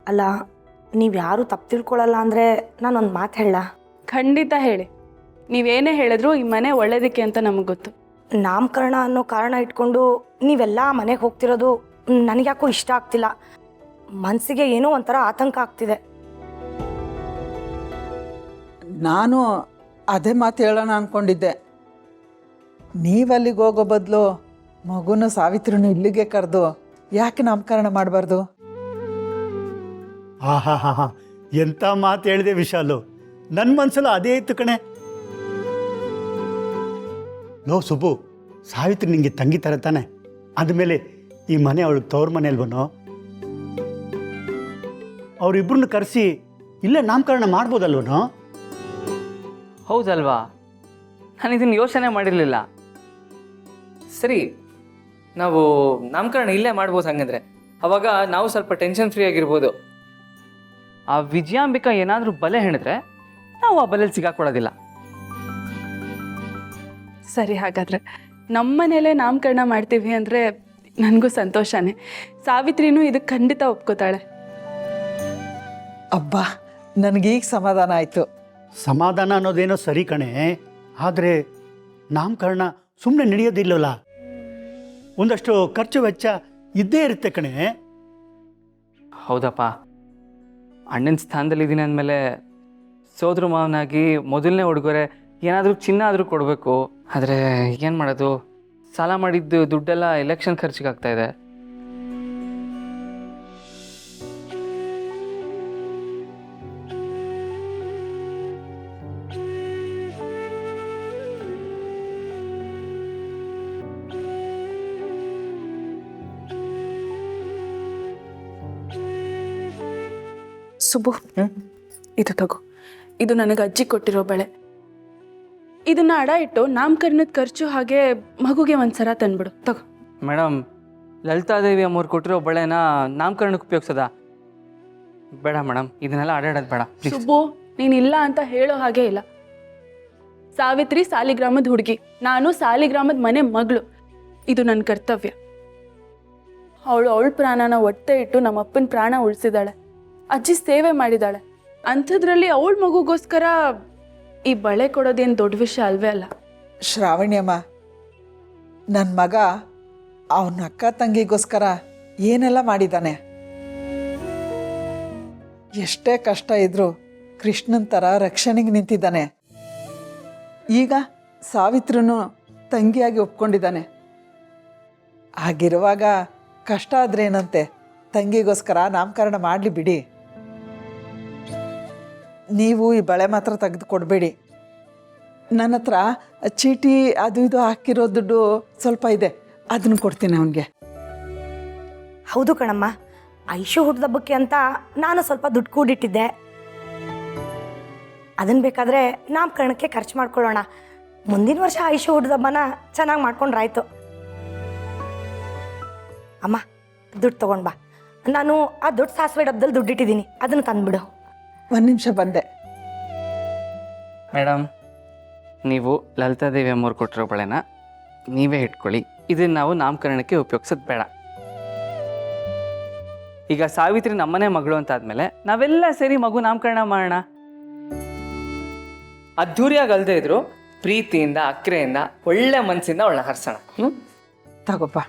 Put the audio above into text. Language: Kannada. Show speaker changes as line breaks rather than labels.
ಅಲ್ಲ, ನೀವು ಯಾರು ತಪ್ಪು ತಿಳ್ಕೊಳ್ಳಲ್ಲ ಅಂದರೆ ನಾನೊಂದು ಮಾತು ಹೇಳ.
ಖಂಡಿತ ಹೇಳಿ. ನೀವೇನೇ ಹೇಳಿದ್ರು ಈ ಮನೆ ಒಳ್ಳೇದಕ್ಕೆ ಅಂತ ನಮಗೆ ಗೊತ್ತು.
ನಾಮಕರಣ ಅನ್ನೋ ಕಾರಣ ಇಟ್ಕೊಂಡು ನೀವೆಲ್ಲ ಮನೆಗೆ ಹೋಗ್ತಿರೋದು ನನಗ್ಯಾಕೋ ಇಷ್ಟ ಆಗ್ತಿಲ್ಲ. ಮನಸ್ಸಿಗೆ ಏನೋ ಒಂಥರ ಆತಂಕ ಆಗ್ತಿದೆ.
ನಾನು ಅದೇ ಮಾತು ಹೇಳೋಣ ಅಂದ್ಕೊಂಡಿದ್ದೆ. ನೀವಲ್ಲಿಗೆ ಹೋಗೋ ಬದಲು ಮಗುನ ಸಾವಿತ್ರಿನೂ ಇಲ್ಲಿಗೆ ಕರೆದು ಯಾಕೆ ನಾಮಕರಣ ಮಾಡಬಾರ್ದು?
ಹಾ ಎಂಥ ಮಾತು ಹೇಳಿದೆ ವಿಶಾಲು. ನನ್ನ ಮನಸ್ಸಲ್ಲೂ ಅದೇ ಇತ್ತು ಕಣೆ. ನೋ ಸುಬ್ಬು, ಸಾವಿತ್ರಿ ನಿಂಗೆ ತಂಗಿ ಥರ ತಾನೆ. ಅಂದಮೇಲೆ ಈ ಮನೆ ಅವಳಿಗೆ ತವ್ರ ಮನೆ ಅಲ್ವನೋ. ಅವರಿಬ್ಬರನ್ನ ಕರೆಸಿ ಇಲ್ಲೇ ನಾಮಕರಣ ಮಾಡ್ಬೋದಲ್ವನೋ?
ಹೌದಲ್ವಾ? ನಾನು ಇದನ್ನು ಯೋಚನೆ ಮಾಡಿರಲಿಲ್ಲ.
ಸರಿ, ನಾವು ನಾಮಕರಣ ಇಲ್ಲೇ ಮಾಡ್ಬೋದು. ಹಂಗಂದ್ರೆ ಅವಾಗ ನಾವು ಸ್ವಲ್ಪ ಟೆನ್ಷನ್ ಫ್ರೀ ಆಗಿರ್ಬೋದು.
ಆ ವಿಜಯಾಂಬಿಕಾ ಏನಾದರೂ ಬಲೆ ಹೆಣಿದ್ರೆ ನಾವು ಆ ಬಲೆಯಲ್ಲಿ ಸಿಗಾಕೊಳ್ಳೋದಿಲ್ಲ.
ಸರಿ, ಹಾಗಾದರೆ ನಮ್ಮ ಮನೇಲೇ ನಾಮಕರಣ ಮಾಡ್ತೀವಿ ಅಂದರೆ ನನಗೂ ಸಂತೋಷನೇ. ಸಾವಿತ್ರಿನೂ ಇದಕ್ಕೆ ಖಂಡಿತ ಒಪ್ಕೋತಾಳೆ.
ಅಬ್ಬಾ, ನನಗೀಗ ಸಮಾಧಾನ ಆಯಿತು.
ಸಮಾಧಾನ ಅನ್ನೋದೇನೋ ಸರಿ ಕಣೆ, ಆದರೆ ನಾಮಕರಣ ಸುಮ್ಮನೆ ನಡೆಯೋದಿಲ್ಲವಲ್ಲ. ಒಂದಷ್ಟು ಖರ್ಚು ವೆಚ್ಚ ಇದ್ದೇ ಇರುತ್ತೆ ಕಣೆ.
ಹೌದಪ್ಪ, ಅಣ್ಣನ ಸ್ಥಾನದಲ್ಲಿದ್ದೀನಿ ಅಂದಮೇಲೆ ಸೋದರ ಮಾವನಾಗಿ ಮೊದಲನೇ ಉಡುಗೊರೆ ಏನಾದರೂ ಚಿನ್ನ ಆದರೂ ಕೊಡಬೇಕು. ಆದರೆ ಏನು ಮಾಡೋದು, ಸಾಲ ಮಾಡಿದ್ದು ದುಡ್ಡೆಲ್ಲ ಎಲೆಕ್ಷನ್ ಖರ್ಚಿಗಾಗ್ತಾ ಇದೆ.
ಸುಬ್ಬು, ಇದು ತಗೋ. ಇದು ನನಗೆ ಅಜ್ಜಿ ಕೊಟ್ಟಿರೋ ಬಳೆ. ಇದನ್ನ ಅಡ ಇಟ್ಟು ನಾಮಕರಣದ ಖರ್ಚು ಹಾಗೆ ಮಗುಗೆ ಒಂದ್ಸರ ತಂದ್ಬಿಡು. ತಗೋ.
ಮೇಡಮ್, ಲಲಿತಾದೇವಿ ಅಮ್ಮವ್ರು ಕೊಟ್ಟಿರೋ ಬಳೆನ ನಾಮಕರಣಕ್ಕೆ ಉಪಯೋಗಿಸೋದಾ? ಬೇಡ ಮೇಡಮ್, ಇದನ್ನೆಲ್ಲ ಆಡಾಡೋದು ಬೇಡ.
ಸುಬ್ಬು, ನೀನು ಇಲ್ಲ ಅಂತ ಹೇಳೋ ಹಾಗೆ ಇಲ್ಲ. ಸಾವಿತ್ರಿ ಸಾಲಿಗ್ರಾಮದ ಹುಡುಗಿ, ನಾನು ಸಾಲಿಗ್ರಾಮದ ಮನೆ ಮಗಳು. ಇದು ನನ್ನ ಕರ್ತವ್ಯ. ಅವಳ ಪ್ರಾಣನ ಒತ್ತೆ ಇಟ್ಟು ನಮ್ಮಪ್ಪನ ಪ್ರಾಣ ಉಳಿಸಿದಾಳೆ. ಅಜ್ಜಿ ಸೇವೆ ಮಾಡಿದಾಳೆ. ಅಂಥದ್ರಲ್ಲಿ ಅವಳ ಮಗುಗೋಸ್ಕರ ಈ ಬಳೆ ಕೊಡೋದೇನು ದೊಡ್ಡ ವಿಷಯ ಅಲ್ವೇ ಅಲ್ಲ.
ಶ್ರಾವಣ್ಯಮ್ಮ, ನನ್ನ ಮಗ ಅವನ ಅಕ್ಕ ತಂಗಿಗೋಸ್ಕರ ಏನೆಲ್ಲ ಮಾಡಿದ್ದಾನೆ. ಎಷ್ಟೇ ಕಷ್ಟ ಇದ್ರೂ ಕೃಷ್ಣನ ಥರ ರಕ್ಷಣೆಗೆ ನಿಂತಿದ್ದಾನೆ. ಈಗ ಸಾವಿತ್ರನು ತಂಗಿಯಾಗಿ ಒಪ್ಕೊಂಡಿದ್ದಾನೆ. ಹಾಗಿರುವಾಗ ಕಷ್ಟ ಆದ್ರೇನಂತೆ, ತಂಗಿಗೋಸ್ಕರ ನಾಮಕರಣ ಮಾಡಲಿ ಬಿಡಿ. ನೀವು ಈ ಬಳೆ ಮಾತ್ರ ತೆಗೆದು ಕೊಡಬೇಡಿ. ನನ್ನ ಹತ್ರ ಚೀಟಿ ಅದು ಇದು ಹಾಕಿರೋ ದುಡ್ಡು ಸ್ವಲ್ಪ ಇದೆ, ಅದನ್ನು ಕೊಡ್ತೀನಿ ಅವನಿಗೆ.
ಹೌದು ಕಣಮ್ಮ, ಐಶು ಹುಟ್ಟಿದಬ್ಬಕ್ಕೆ ಅಂತ ನಾನು ಸ್ವಲ್ಪ ದುಡ್ಡು ಕೂಡಿಟ್ಟಿದ್ದೆ. ಅದನ್ನು ಬೇಕಾದರೆ ನಾಮಕರಣಕ್ಕೆ ಖರ್ಚು ಮಾಡ್ಕೊಳ್ಳೋಣ. ಮುಂದಿನ ವರ್ಷ ಐಶು ಹುಟ್ಟಿದಬ್ಬನ ಚೆನ್ನಾಗಿ ಮಾಡ್ಕೊಂಡ್ರಾಯ್ತು. ಅಮ್ಮ, ದುಡ್ಡು ತೊಗೊಂಡು ಬಾ. ನಾನು ಆ ದೊಡ್ಡ ಸಾಸಿವೆ ಡಬ್ಬದಲ್ಲಿ ದುಡ್ಡಿಟ್ಟಿದ್ದೀನಿ, ಅದನ್ನು ತಂದುಬಿಡು.
ಒಂದು ನಿಮಿಷ ಬಂದೆ.
ಮೇಡಮ್, ನೀವು ಲಲಿತಾದೇವಿ ಅಮ್ಮವ್ರು ಕೊಟ್ಟಿರೋ ಬಳೆನ ನೀವೇ ಇಟ್ಕೊಳ್ಳಿ. ಇದನ್ನು ನಾವು ನಾಮಕರಣಕ್ಕೆ ಉಪಯೋಗಿಸೋದು ಬೇಡ. ಈಗ ಸಾವಿತ್ರಿ ನಮ್ಮನೆ ಮಗಳು ಅಂತಾದ್ಮೇಲೆ ನಾವೆಲ್ಲ ಸೇರಿ ಮಗು ನಾಮಕರಣ ಮಾಡೋಣ.
ಅದ್ಧೂರಿಯಾಗಿ ಅಲ್ಲದೆ ಇದ್ರು ಪ್ರೀತಿಯಿಂದ, ಅಕ್ರೆಯಿಂದ, ಒಳ್ಳೆ ಮನಸ್ಸಿಂದ ಅವಳನ್ನ ಹರ್ಸೋಣ.
ತಗೋಪ್ಪ.